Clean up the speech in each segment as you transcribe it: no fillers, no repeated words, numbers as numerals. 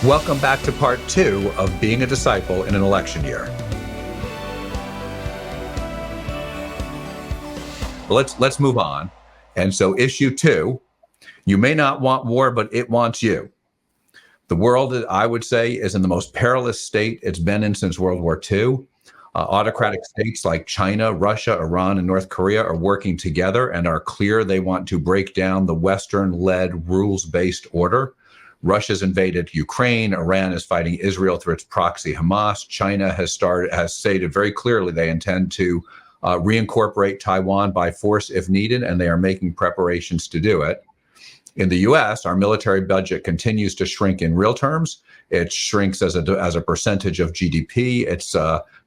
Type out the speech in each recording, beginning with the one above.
Welcome back to part 2 of Being a Disciple in an Election Year. Well, let's move on. And so issue 2, you may not want war, but it wants you. The world, I would say, is in the most perilous state it's been in since World War II. Autocratic states like China, Russia, Iran, and North Korea are working together and are clear they want to break down the Western-led rules-based order. Russia's invaded Ukraine. Iran is fighting Israel through its proxy Hamas. China has stated very clearly they intend to reincorporate Taiwan by force if needed, and they are making preparations to do it. In the U.S., our military budget continues to shrink in real terms. It shrinks as a percentage of GDP. It's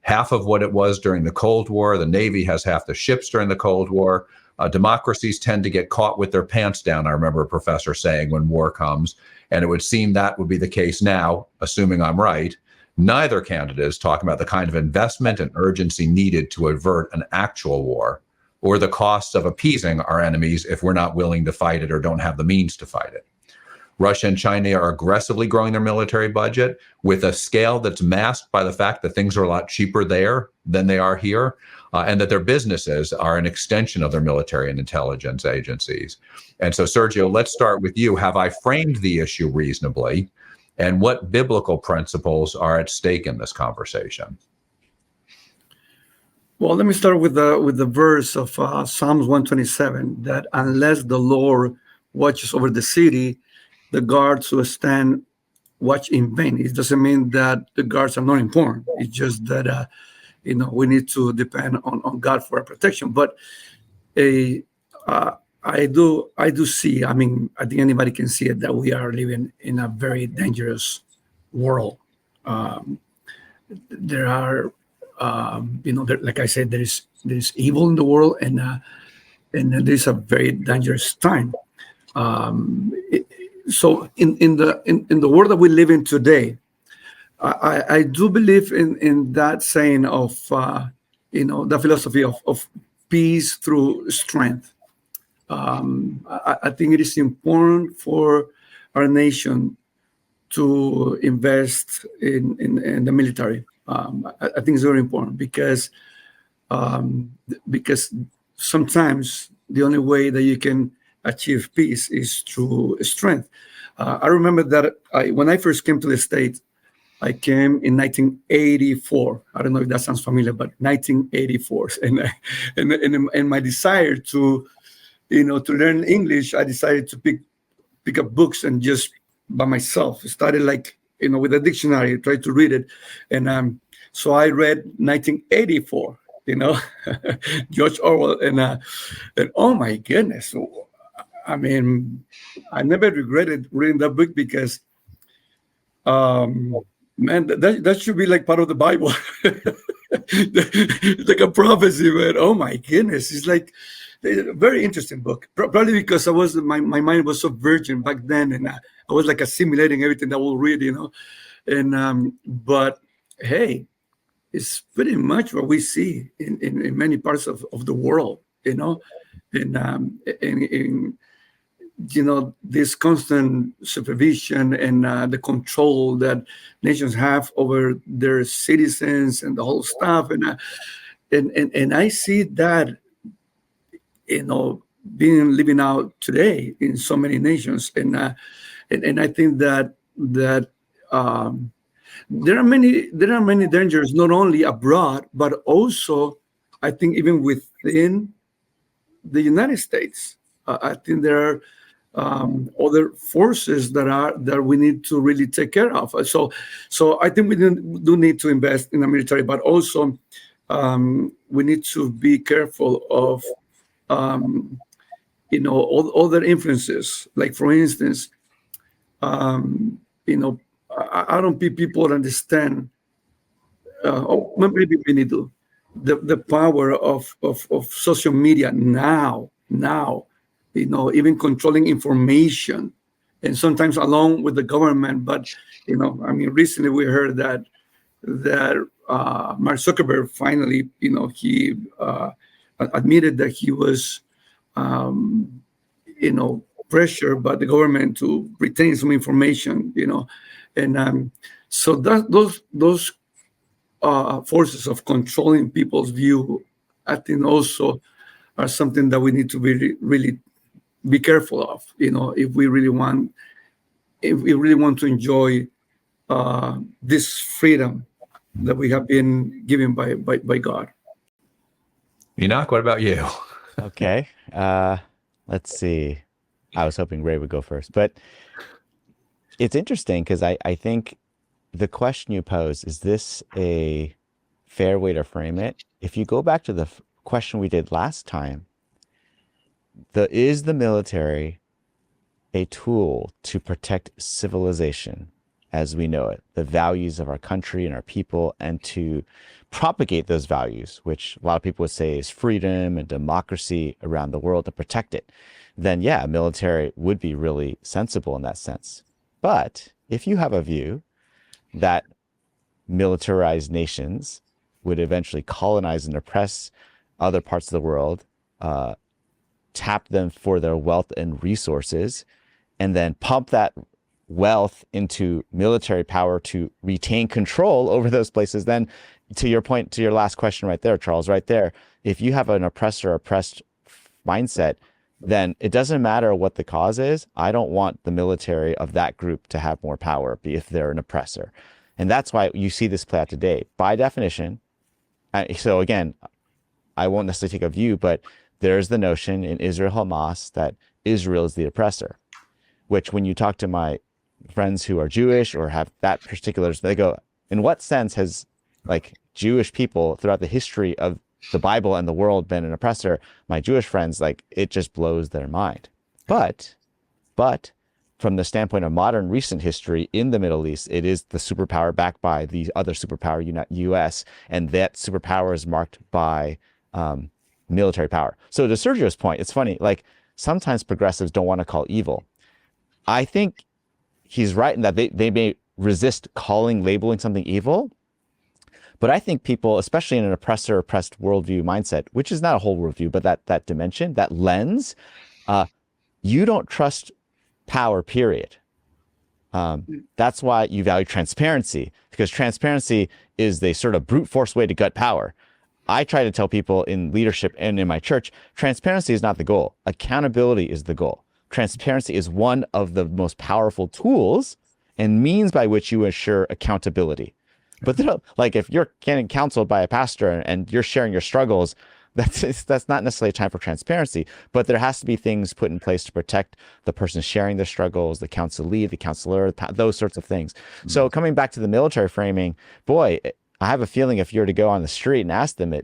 half of what it was during the Cold War. The Navy has half the ships during the Cold War. Democracies tend to get caught with their pants down, I remember a professor saying, when war comes. And it would seem that would be the case now, assuming I'm right. Neither candidate is talking about the kind of investment and urgency needed to avert an actual war, or the costs of appeasing our enemies if we're not willing to fight it or don't have the means to fight it. Russia and China are aggressively growing their military budget with a scale that's masked by the fact that things are a lot cheaper there than they are here, and that their businesses are an extension of their military and intelligence agencies. And so, Sergio, let's start with you. Have I framed the issue reasonably? And what biblical principles are at stake in this conversation? Well, let me start with the verse of Psalms 127, that unless the Lord watches over the city, the guards will stand watch in vain. It doesn't mean that the guards are not important. It's just that we need to depend on God for our protection. But I do see. I mean, I think anybody can see it, that we are living in a very dangerous world. There are, like I said, there is evil in the world, and there's a very dangerous time. So in the world that we live in today, I do believe in that saying of the philosophy of peace through strength. I think it is important for our nation to invest in the military. I think it's very important because sometimes the only way that you can achieve peace is through strength. I remember that when I first came to the States, I came in 1984. I don't know if that sounds familiar, but 1984. And my desire to learn English, I decided to pick up books and just by myself. It started with a dictionary, try to read it. And so I read 1984, George Orwell. And oh my goodness. I mean, I never regretted reading that book because, man, that should be like part of the Bible. It's like a prophecy, man. Oh my goodness. It's like a very interesting book. Probably because my mind was so virgin back then, and I was like assimilating everything that we'll read, And but hey, it's pretty much what we see in many parts of the world, and this constant supervision and the control that nations have over their citizens and the whole stuff, and I see that being living out today in so many nations, and I think that there are many dangers, not only abroad but also I think even within the United States. I think there are other forces that we need to really take care of. So I think we do need to invest in the military, but also we need to be careful of all other influences. Like for instance, I don't think people understand. Maybe many do. The power of social media now. Even controlling information, and sometimes along with the government. But recently we heard that Mark Zuckerberg finally, he admitted that he was, pressure by the government to retain some information, and so those forces of controlling people's view, I think also are something that we need to be really be careful of, if we really want to enjoy this freedom that we have been given by God. Enoch, what about you? Okay. Let's see. I was hoping Ray would go first, but it's interesting because I think the question you pose, is this a fair way to frame it? If you go back to the question we did last time, is the military a tool to protect civilization as we know it, the values of our country and our people, and to propagate those values, which a lot of people would say is freedom and democracy around the world, to protect it, then yeah, military would be really sensible in that sense. But if you have a view that militarized nations would eventually colonize and oppress other parts of the world, tap them for their wealth and resources, and then pump that wealth into military power to retain control over those places, then to your point, to your last question right there, Charles, right there, if you have an oppressed mindset, then it doesn't matter what the cause is. I don't want the military of that group to have more power if they're an oppressor. And that's why you see this play out today. By definition, so again, I won't necessarily take a view, but there's the notion in Israel-Hamas that Israel is the oppressor, which when you talk to my friends who are Jewish or have that particular, they go, in what sense has like Jewish people throughout the history of the Bible and the world been an oppressor? My Jewish friends, like, it just blows their mind. But from the standpoint of modern recent history in the Middle East, it is the superpower backed by the other superpower, US, and that superpower is marked by military power. So to Sergio's point, it's funny, like sometimes progressives don't want to call evil. I think he's right in that they may resist labeling something evil. But I think people, especially in an oppressed worldview mindset, which is not a whole worldview, but that dimension, that lens, you don't trust power, period. That's why you value transparency, because transparency is the sort of brute force way to gut power. I try to tell people in leadership and in my church, transparency is not the goal. Accountability is the goal. Transparency is one of the most powerful tools and means by which you ensure accountability. But like if you're getting counseled by a pastor and you're sharing your struggles, that's not necessarily a time for transparency. But there has to be things put in place to protect the person sharing their struggles, the counselee, the counselor, those sorts of things. So coming back to the military framing, boy, I have a feeling if you were to go on the street and ask them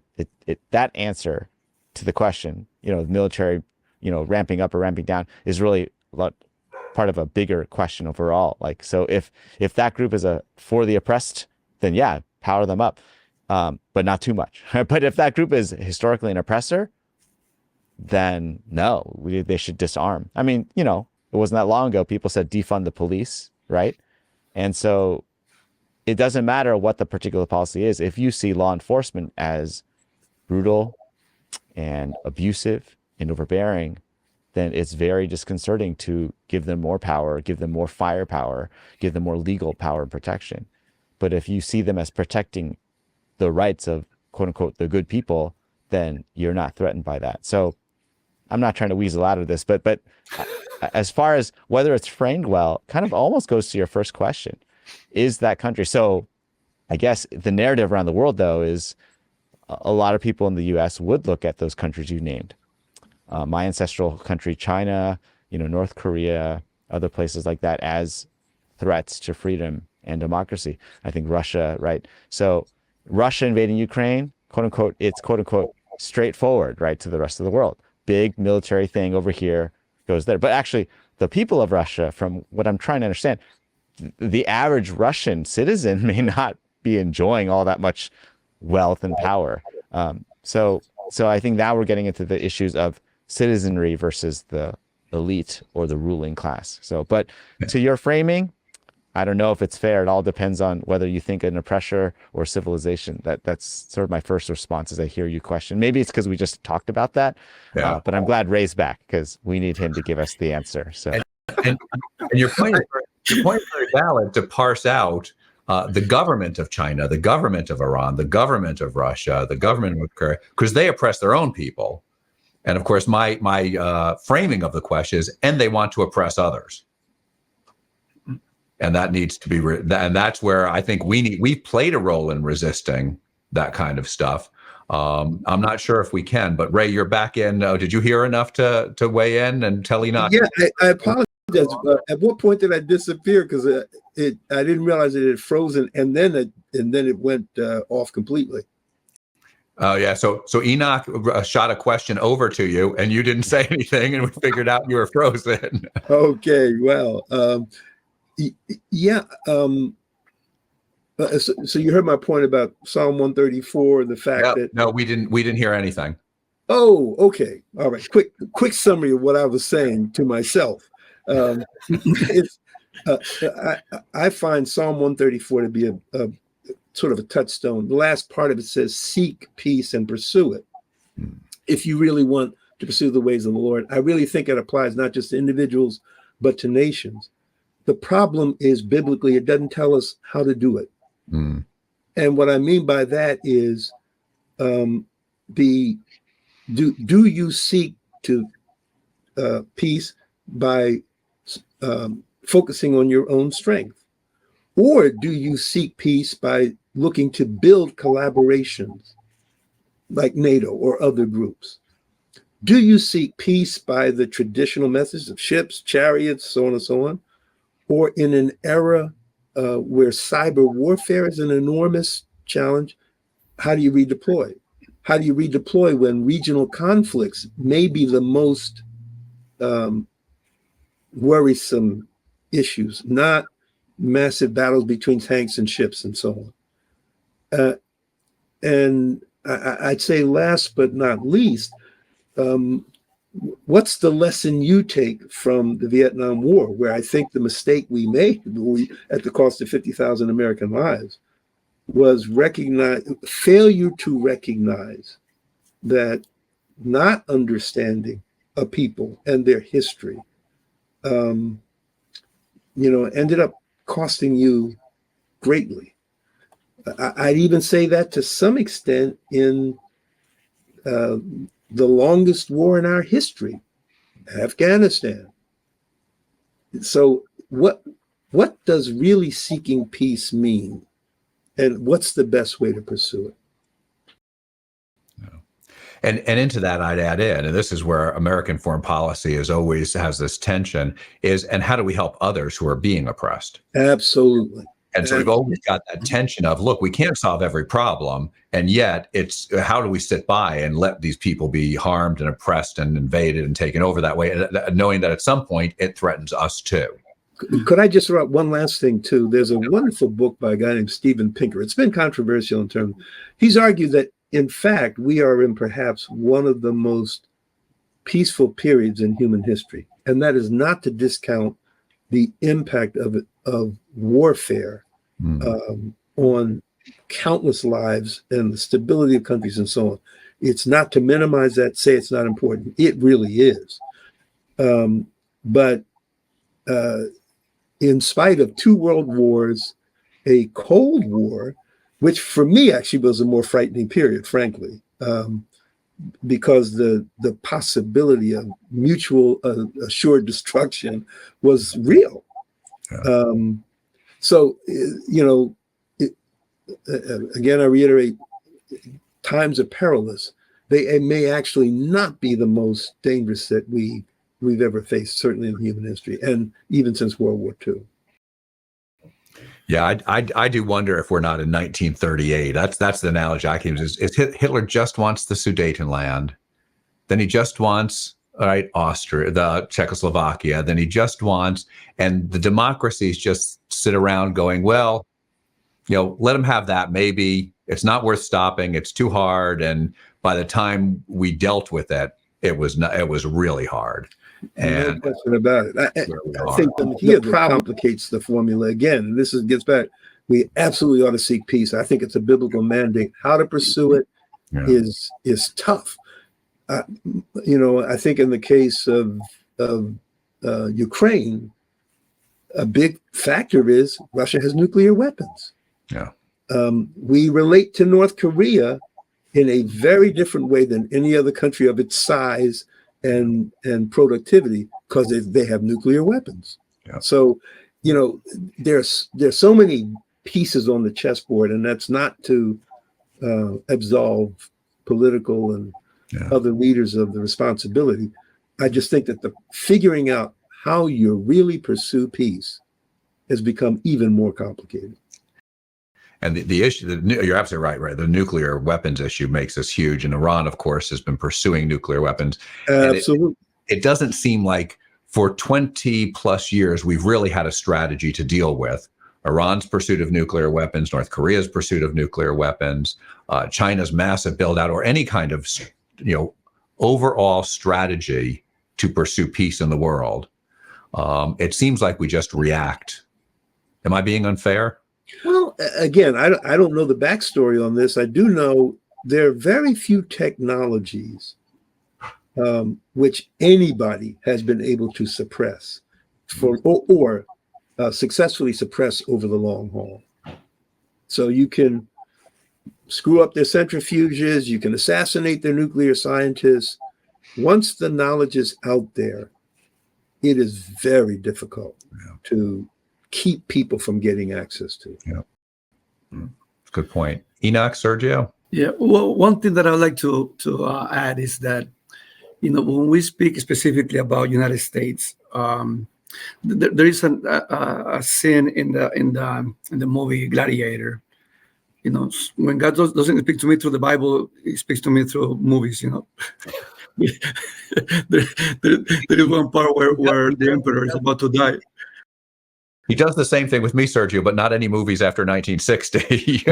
that answer to the question, the military, ramping up or ramping down is really part of a bigger question overall. Like, so if that group is for the oppressed, then yeah, power them up, but not too much. But if that group is historically an oppressor, then no, they should disarm. I mean, it wasn't that long ago, people said defund the police, right? And so it doesn't matter what the particular policy is. If you see law enforcement as brutal and abusive and overbearing, then it's very disconcerting to give them more power, give them more firepower, give them more legal power and protection. But if you see them as protecting the rights of, quote unquote, the good people, then you're not threatened by that. So I'm not trying to weasel out of this, but as far as whether it's framed well, kind of almost goes to your first question. Is that country? So I guess the narrative around the world, though, is a lot of people in the US would look at those countries you named. My ancestral country, China, North Korea, other places like that, as threats to freedom and democracy. I think Russia, right? So Russia invading Ukraine, quote unquote, it's quote unquote straightforward, right, to the rest of the world. Big military thing over here goes there. But actually, the people of Russia, from what I'm trying to understand, the average Russian citizen may not be enjoying all that much wealth and power. So I think now we're getting into the issues of citizenry versus the elite or the ruling class. So, but to your framing, I don't know if it's fair. It all depends on whether you think an oppressor or civilization. That's sort of my first response as I hear you question. Maybe it's because we just talked about that, Yeah. but I'm glad Ray's back because we need him to give us the answer. So, And your point is very valid to parse out the government of China, the government of Iran, the government of Russia, the government of Korea, because they oppress their own people. And of course, my framing of the question is, and they want to oppress others. And that needs to be, and that's where I think we've played a role in resisting that kind of stuff. I'm not sure if we can, but Ray, you're back in. Did you hear enough to weigh in and tell Enoch? Yeah, I apologize. At what point did I disappear? Because I didn't realize it had frozen, and then it went off completely. Oh yeah. So Enoch shot a question over to you, and you didn't say anything, and we figured out you were frozen. Okay. Well. Yeah. So you heard my point about Psalm 134, the fact that no, we didn't hear anything. Oh, okay. All right. Quick summary of what I was saying to myself. I find Psalm 134 to be a sort of a touchstone. The last part of it says, "Seek peace and pursue it." If you really want to pursue the ways of the Lord, I really think it applies not just to individuals, but to nations. The problem is biblically, it doesn't tell us how to do it. And what I mean by that is do you seek to peace by focusing on your own strength? Or do you seek peace by looking to build collaborations like NATO or other groups? Do you seek peace by the traditional methods of ships, chariots, so on and so on? Or in an era where cyber warfare is an enormous challenge, how do you redeploy? How do you redeploy when regional conflicts may be the most worrisome issues, not massive battles between tanks and ships and so on? And I'd say last but not least, what's the lesson you take from the Vietnam War, where I think the mistake we made at the cost of 50,000 American lives was failure to recognize that not understanding a people and their history, ended up costing you greatly. I'd even say that to some extent in the longest war in our history, Afghanistan. So what does really seeking peace mean? And what's the best way to pursue it? And into that, I'd add in, and this is where American foreign policy has this tension, and how do we help others who are being oppressed? Absolutely. And so we've always got that tension of, look, we can't solve every problem, and yet it's how do we sit by and let these people be harmed and oppressed and invaded and taken over that way, knowing that at some point it threatens us too. Could I just throw out one last thing too? There's a wonderful book by a guy named Steven Pinker. It's been controversial in terms. He's argued that in fact we are in perhaps one of the most peaceful periods in human history, and that is not to discount the impact of warfare on countless lives and the stability of countries and so on. It's not to minimize that, say it's not important. It really is. But in spite of 2 world wars, a Cold War, which for me actually was a more frightening period, frankly, because the possibility of mutual assured destruction was real. Yeah. So, again, I reiterate, times are perilous. They may actually not be the most dangerous that we've ever faced, certainly in human history, and even since World War II. Yeah, I do wonder if we're not in 1938. That's the analogy I can use. Is Hitler just wants the Sudetenland, then he just wants Austria, the Czechoslovakia, then he just wants, and the democracies just sit around going, well, let them have that. Maybe it's not worth stopping. It's too hard. And by the time we dealt with it, it was really hard. No And question about it. where we I are. think the problem complicates the formula again. And gets back. We absolutely ought to seek peace. I think it's a biblical mandate. How to pursue it Yeah. is tough. I think in the case of Ukraine, a big factor is Russia has nuclear weapons. Yeah. We relate to North Korea in a very different way than any other country of its size and productivity because they have nuclear weapons. Yeah. So, there's so many pieces on the chessboard, and that's not to absolve political and other leaders of the responsibility. I just think that the figuring out how you really pursue peace has become even more complicated. And the issue, you're absolutely right. The nuclear weapons issue makes this huge. And Iran, of course, has been pursuing nuclear weapons. Absolutely. It doesn't seem like for 20 plus years, we've really had a strategy to deal with Iran's pursuit of nuclear weapons, North Korea's pursuit of nuclear weapons, China's massive build out, or any kind of, overall strategy to pursue peace in the world. It seems like we just react. Am I being unfair? Well, again, I don't know the backstory on this. I do know there are very few technologies which anybody has been able to suppress or successfully suppress over the long haul. So you can screw up their centrifuges, you can assassinate their nuclear scientists. Once the knowledge is out there, it is very difficult to keep people from getting access to. Yeah. Good point. Enoch, Sergio? Yeah, well, one thing that I would like to add is that, when we speak specifically about United States, there is a scene in the movie Gladiator. When God doesn't speak to me through the Bible, He speaks to me through movies. there is one part where the emperor is about to die. He does the same thing with me, Sergio, but not any movies after 1960.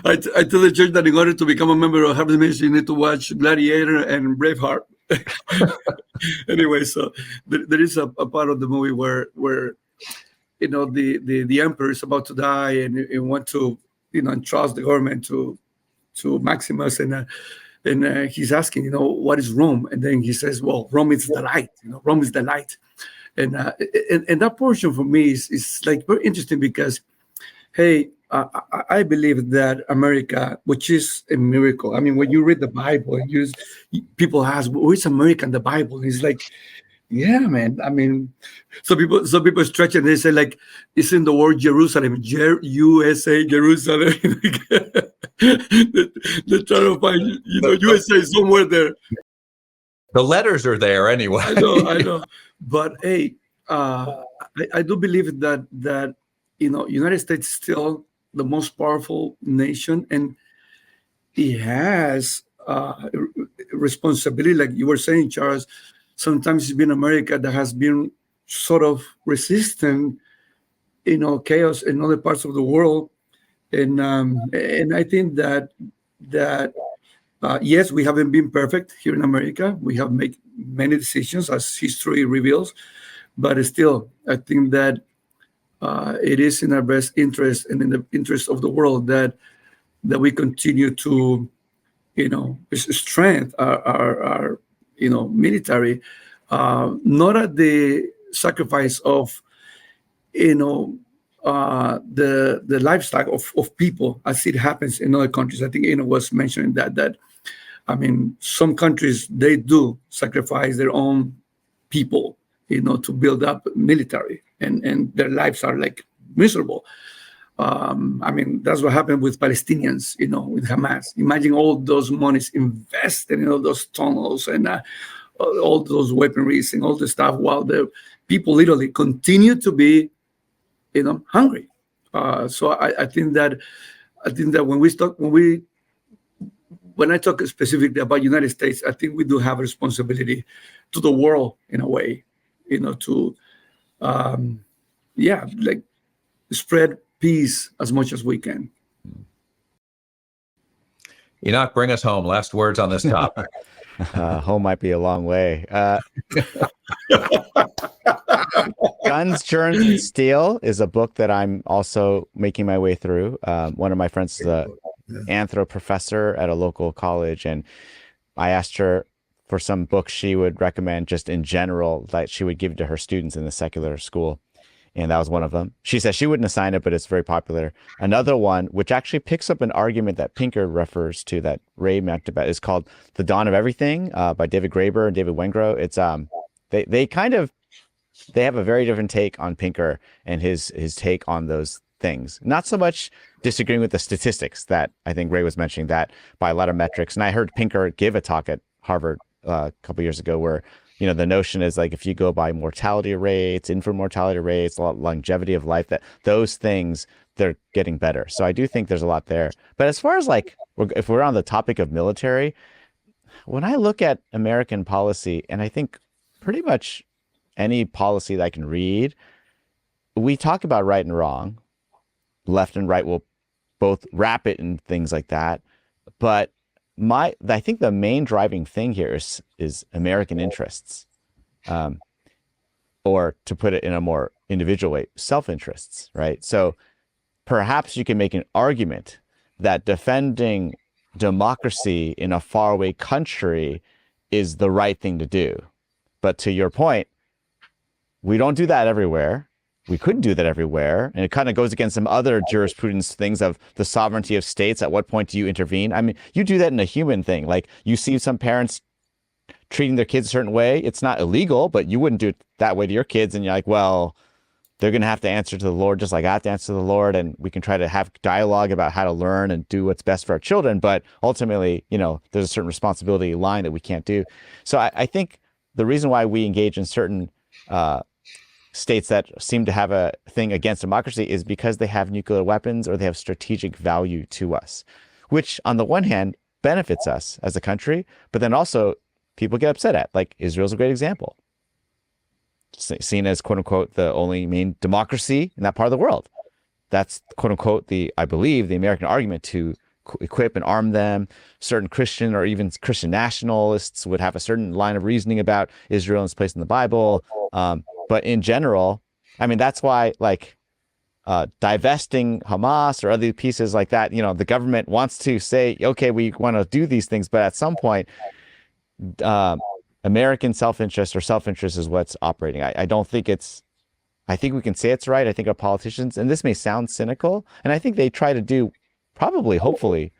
I tell the church that in order to become a member of Hammond Ministry, you need to watch Gladiator and Braveheart. Anyway, so there is a part of the movie where the emperor is about to die and want to entrust the government to Maximus, and he's asking what is Rome, and then he says, well, Rome is the light. Rome is the light, and that portion for me is like very interesting because, hey, I believe that America, which is a miracle. I mean, when you read the Bible, people ask, "Where's America in the Bible?" And it's like, yeah, man. I mean, some people stretch and they say like it's in the word Jerusalem, USA, Jerusalem. They're trying to find USA somewhere there. The letters are there anyway. I know. But hey, I do believe that United States is still the most powerful nation, and it has responsibility, like you were saying, Charles. Sometimes it's been America that has been sort of resistant, chaos in other parts of the world, and I think that yes, we haven't been perfect here in America. We have made many decisions, as history reveals, but still, I think that it is in our best interest and in the interest of the world that we continue to, strengthen our military, not at the sacrifice of, the lifestyle of people, as it happens in other countries. I think was mentioning that I mean, some countries, they do sacrifice their own people, to build up military, and their lives are like miserable. I mean, that's what happened with Palestinians, with Hamas. Imagine all those monies invested in all those tunnels and all those weaponries and all the stuff, while the people literally continue to be, hungry. So I think that when I talk specifically about United States, I think we do have a responsibility to the world in a way, to like spread peace as much as we can. Enoch, bring us home. Last words on this topic. Home might be a long way. Guns, Germs, and Steel is a book that I'm also making my way through. One of my friends is a anthro professor at a local college, and I asked her for some books she would recommend just in general that she would give to her students in the secular school. And that was one of them. She said she wouldn't assign it, but it's very popular. Another one, which actually picks up an argument that Pinker refers to that Ray meant about, is called The Dawn of Everything by David Graeber and David Wengrow. It's they have a very different take on Pinker and his take on those things. Not so much disagreeing with the statistics that I think Ray was mentioning, that by a lot of metrics. And I heard Pinker give a talk at Harvard a couple years ago where, you know, the notion is like if you go by mortality rates, infant mortality rates, longevity of life, that those things, they're getting better. So I do think there's a lot there. But as far as like, if we're on the topic of military, when I look at American policy, and I think pretty much any policy that I can read, we talk about right and wrong. Left and right will both wrap it in things like that. But I think the main driving thing here is American interests, or to put it in a more individual way, self-interests, right? So perhaps you can make an argument that defending democracy in a faraway country is the right thing to do. But to your point, we don't do that everywhere. We couldn't do that everywhere. And it kind of goes against some other jurisprudence things of the sovereignty of states. At what point do you intervene? I mean, you do that in a human thing. Like you see some parents treating their kids a certain way. It's not illegal, but you wouldn't do it that way to your kids. And you're like, well, they're going to have to answer to the Lord just like I have to answer to the Lord. And we can try to have dialogue about how to learn and do what's best for our children. But ultimately, you know, there's a certain responsibility line that we can't do. So I think the reason why we engage in certain states that seem to have a thing against democracy is because they have nuclear weapons or they have strategic value to us, which on the one hand benefits us as a country, but then also people get upset at. Like Israel's a great example, seen as quote unquote the only main democracy in that part of the world. That's quote unquote I believe the American argument to equip and arm them. Certain Christian or even Christian nationalists would have a certain line of reasoning about Israel and its place in the Bible. But in general, I mean, that's why like divesting Hamas or other pieces like that, you know, the government wants to say, okay, we want to do these things, but at some point, American self-interest or self-interest is what's operating. I don't think I think we can say it's right. I think our politicians, and this may sound cynical, and I think they try to do probably, hopefully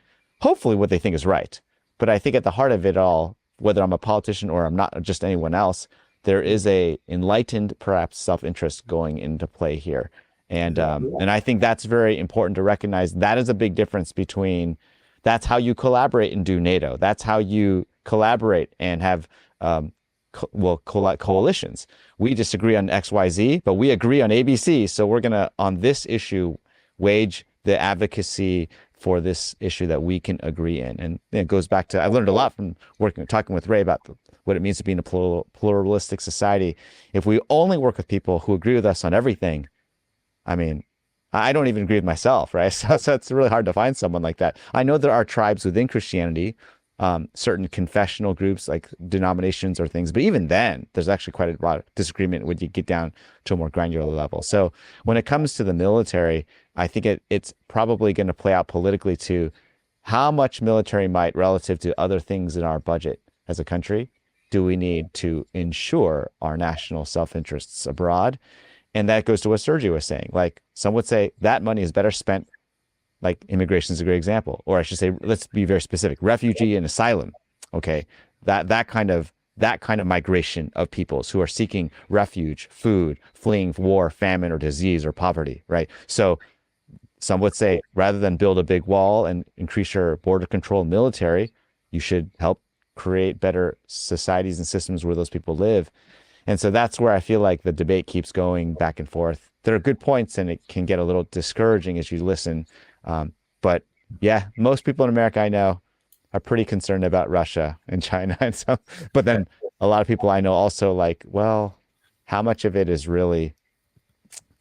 what they think is right. But I think at the heart of it all, whether I'm a politician or I'm not, just anyone else, there is a enlightened, perhaps self-interest going into play here. And I think that's very important to recognize. That is a big difference between, that's how you collaborate and do NATO. That's how you collaborate and have, coalitions. We disagree on XYZ, but we agree on ABC. So we're going to, on this issue, wage the advocacy for this issue that we can agree in. And it goes back to, I've learned a lot from talking with Ray about what it means to be in a pluralistic society. If we only work with people who agree with us on everything, I mean, I don't even agree with myself, right? So it's really hard to find someone like that. I know there are tribes within Christianity, certain confessional groups like denominations or things, but even then, there's actually quite a lot of disagreement when you get down to a more granular level. So when it comes to the military, I think it's probably going to play out politically to how much military might relative to other things in our budget as a country do we need to ensure our national self-interests abroad. And that goes to what Sergio was saying. Like some would say that money is better spent, like immigration is a great example, or I should say, let's be very specific, refugee and asylum. Okay, that kind of migration of peoples who are seeking refuge, food, fleeing war, famine, or disease or poverty, right? So some would say rather than build a big wall and increase your border control military, you should help create better societies and systems where those people live. And so that's where I feel like the debate keeps going back and forth. There are good points and it can get a little discouraging as you listen. But yeah, most people in America I know are pretty concerned about Russia and China. And so, but then a lot of people I know also like, well, how much of it is really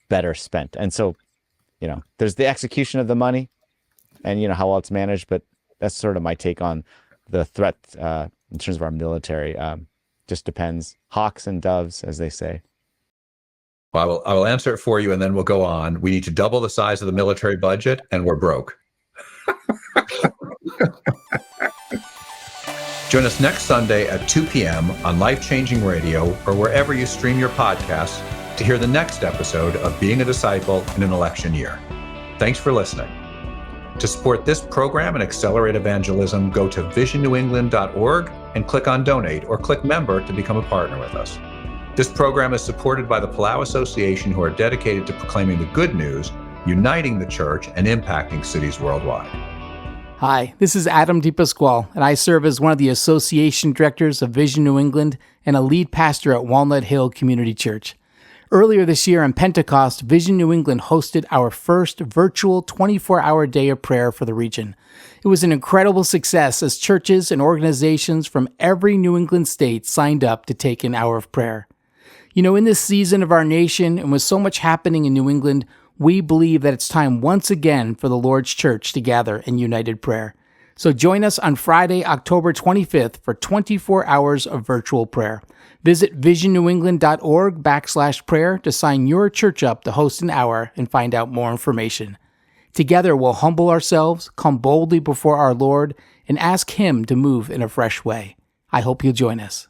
better spent? And so, you know, there's the execution of the money and, you know, how well it's managed, but that's sort of my take on the threat in terms of our military. Just depends. Hawks and doves, as they say. Well, I will answer it for you, and then we'll go on. We need to double the size of the military budget, and we're broke. Join us next Sunday at 2 p.m. on Life Changing Radio or wherever you stream your podcasts to hear the next episode of Being a Disciple in an Election Year. Thanks for listening. To support this program and accelerate evangelism, go to visionnewengland.org and click on Donate or click Member to become a partner with us. This program is supported by the Palau Association, who are dedicated to proclaiming the good news, uniting the church, and impacting cities worldwide. Hi, this is Adam DiPasquale, and I serve as one of the association directors of Vision New England and a lead pastor at Walnut Hill Community Church. Earlier this year on Pentecost, Vision New England hosted our first virtual 24-hour day of prayer for the region. It was an incredible success as churches and organizations from every New England state signed up to take an hour of prayer. You know, in this season of our nation, and with so much happening in New England, we believe that it's time once again for the Lord's Church to gather in united prayer. So join us on Friday, October 25th for 24 hours of virtual prayer. Visit visionnewengland.org/prayer to sign your church up to host an hour and find out more information. Together, we'll humble ourselves, come boldly before our Lord, and ask Him to move in a fresh way. I hope you'll join us.